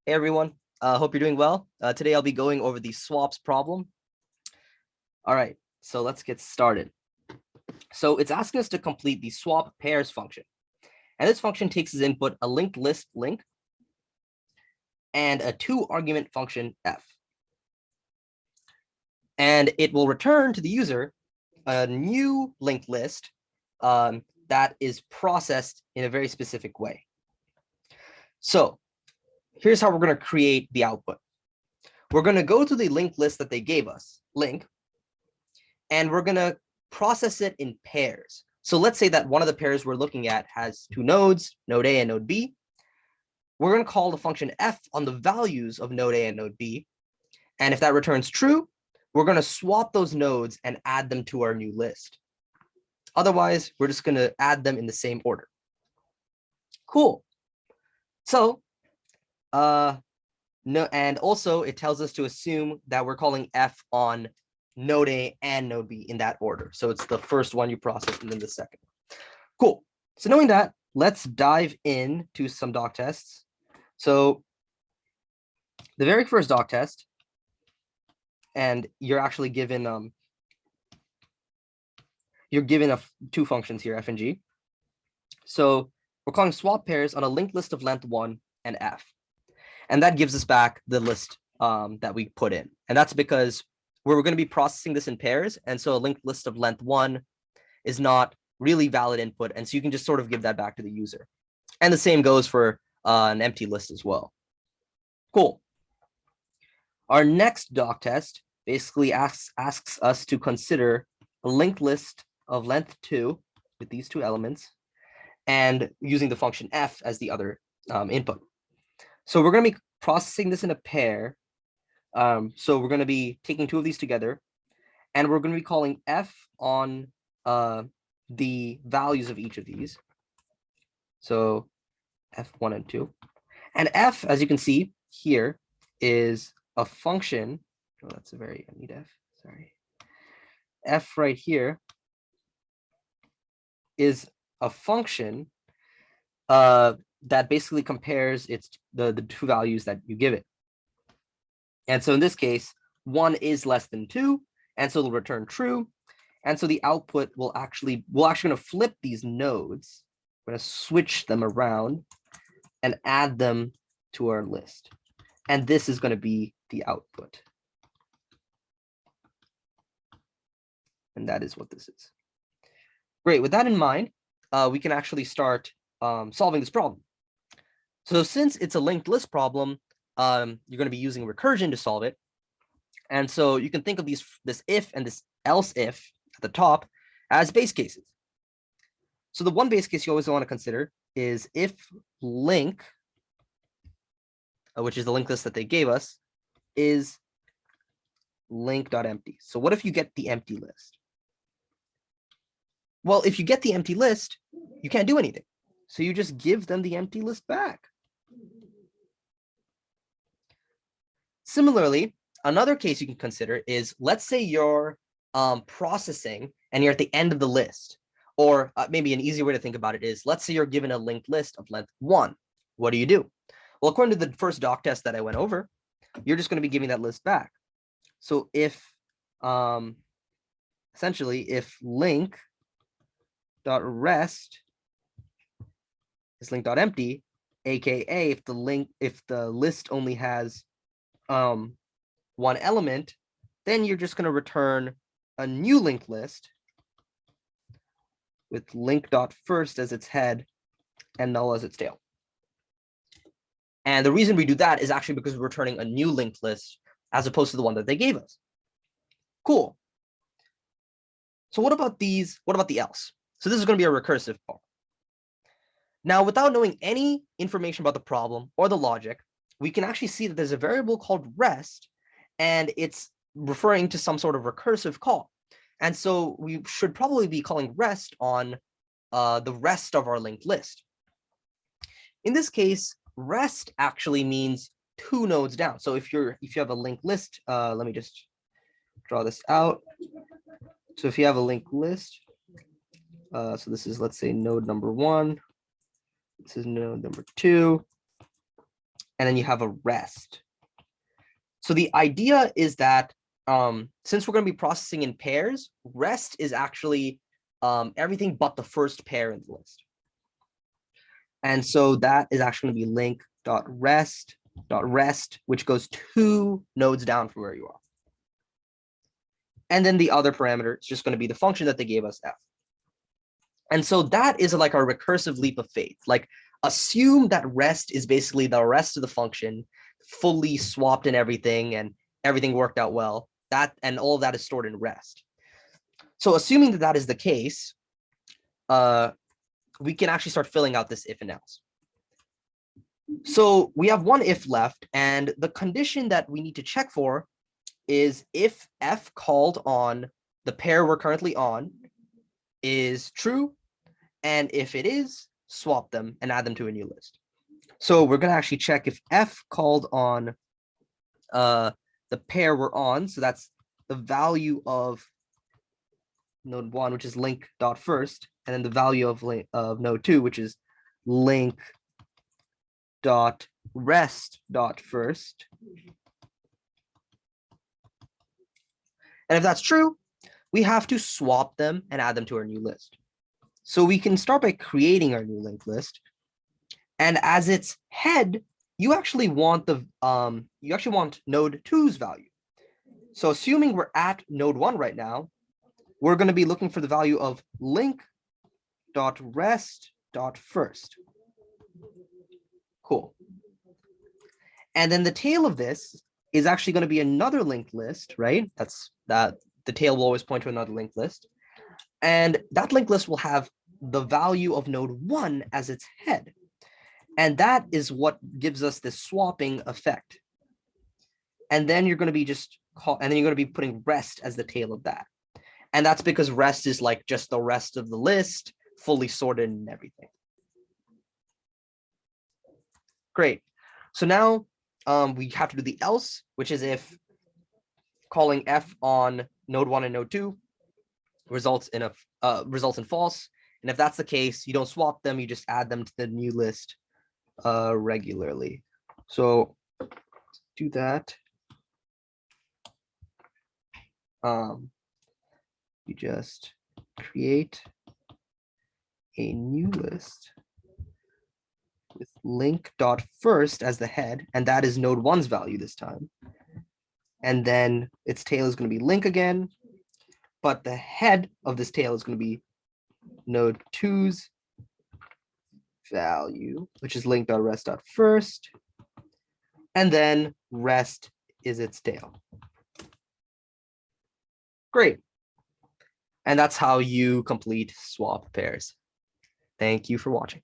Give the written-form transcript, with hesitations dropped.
Hey everyone, hope you're doing well. Today I'll be going over the swaps problem. All right, so let's get started. So it's asking us to complete the swap pairs function. And this function takes as input a linked list link and a 2-argument function f. And it will return to the user a new linked list that is processed in a very specific way. So here's how we're going to create the output. We're going to go to the linked list that they gave us, link, and we're going to process it in pairs. So let's say that one of the pairs we're looking at has 2 nodes, node A and node B. We're going to call the function f on the values of node A and node B. And if that returns true, we're going to swap those nodes and add them to our new list. Otherwise, we're just going to add them in the same order. Cool. So, no, and also it tells us to assume that we're calling f on node A and node B in that order. So it's the first one you process and then the second. Cool. So knowing that, let's dive into some doc tests. So the very first doc test, and you're actually given two functions here, f and g. So we're calling swap pairs on a linked list of length 1 and f. And that gives us back the list that we put in. And that's because we're going to be processing this in pairs. And so a linked list of length 1 is not really valid input. And so you can just sort of give that back to the user. And the same goes for an empty list as well. Cool. Our next doc test basically asks us to consider a linked list of length 2 with these 2 elements and using the function f as the other input. So we're going to be processing this in a pair. So we're going to be taking 2 of these together, and we're going to be calling f on the values of each of these. So f1 and 2. And f, as you can see here, is a function. Oh, that's a very, I need f, sorry. F right here is a function that basically compares the 2 values that you give it. And so in this case, 1 is less than 2, and so it'll return true. And so the output we're actually going to flip these nodes. We're going to switch them around and add them to our list. And this is going to be the output. And that is what this is. Great. With that in mind, we can actually start solving this problem. So since it's a linked list problem, you're going to be using recursion to solve it. And so you can think of this if and this else if at the top as base cases. So the one base case you always want to consider is if link, which is the linked list that they gave us, is link.empty. So what if you get the empty list? Well, if you get the empty list, you can't do anything. So you just give them the empty list back. Similarly, another case you can consider is, let's say you're processing and you're at the end of the list. Or maybe an easier way to think about it is, let's say you're given a linked list of length 1. What do? Well, according to the first doc test that I went over, you're just going to be giving that list back. So if essentially if link.rest is link.empty, aka if the list only has 1 element, then you're just going to return a new linked list with link.first as its head and null as its tail. And the reason we do that is actually because we're returning a new linked list as opposed to the one that they gave us. Cool. So what about these? What about the else? So this is going to be a recursive part. Now, without knowing any information about the problem or the logic, we can actually see that there's a variable called rest, and it's referring to some sort of recursive call. And so we should probably be calling rest on the rest of our linked list. In this case, rest actually means 2 nodes down. So if you have a linked list, let me just draw this out. So if you have a linked list, so this is, let's say, node number 1. This is node number 2. and then you have a rest. So the idea is that since we're going to be processing in pairs, rest is actually everything but the first pair in the list. And so that is actually going to be link.rest.rest, which goes 2 nodes down from where you are. And then the other parameter is just going to be the function that they gave us, f. And so that is like our recursive leap of faith. Like assume that rest is basically the rest of the function, fully swapped in everything, and everything worked out well. That and all of that is stored in rest. So assuming that that is the case, we can actually start filling out this if and else. So we have one if left, and the condition that we need to check for is if f called on the pair we're currently on is true, and if it is, swap them and add them to a new list. So we're going to actually check if f called on the pair we're on, so that's the value of node 1, which is link.first, and then the value of node 2, which is link.rest.first. And if that's true, we have to swap them and add them to our new list. So we can start by creating our new linked list. And as its head, you actually want node 2's value. So assuming we're at node 1 right now, we're going to be looking for the value of link.rest.first. Cool. And then the tail of this is actually going to be another linked list, right? That's that the tail will always point to another linked list. And that linked list will have the value of node 1 as its head. And that is what gives us this swapping effect. And then you're going to be putting rest as the tail of that. And that's because rest is like just the rest of the list, fully sorted and everything. Great. So now we have to do the else, which is if calling f on node 1 and node 2 results in false. And if that's the case, you don't swap them, you just add them to the new list regularly. So do that. You just create a new list with link.first as the head, and that is node 1's value this time. And then its tail is going to be link again, but the head of this tail is going to be node 2's value, which is link.rest.first, and then rest is its tail. Great. And that's how you complete swap pairs. Thank you for watching.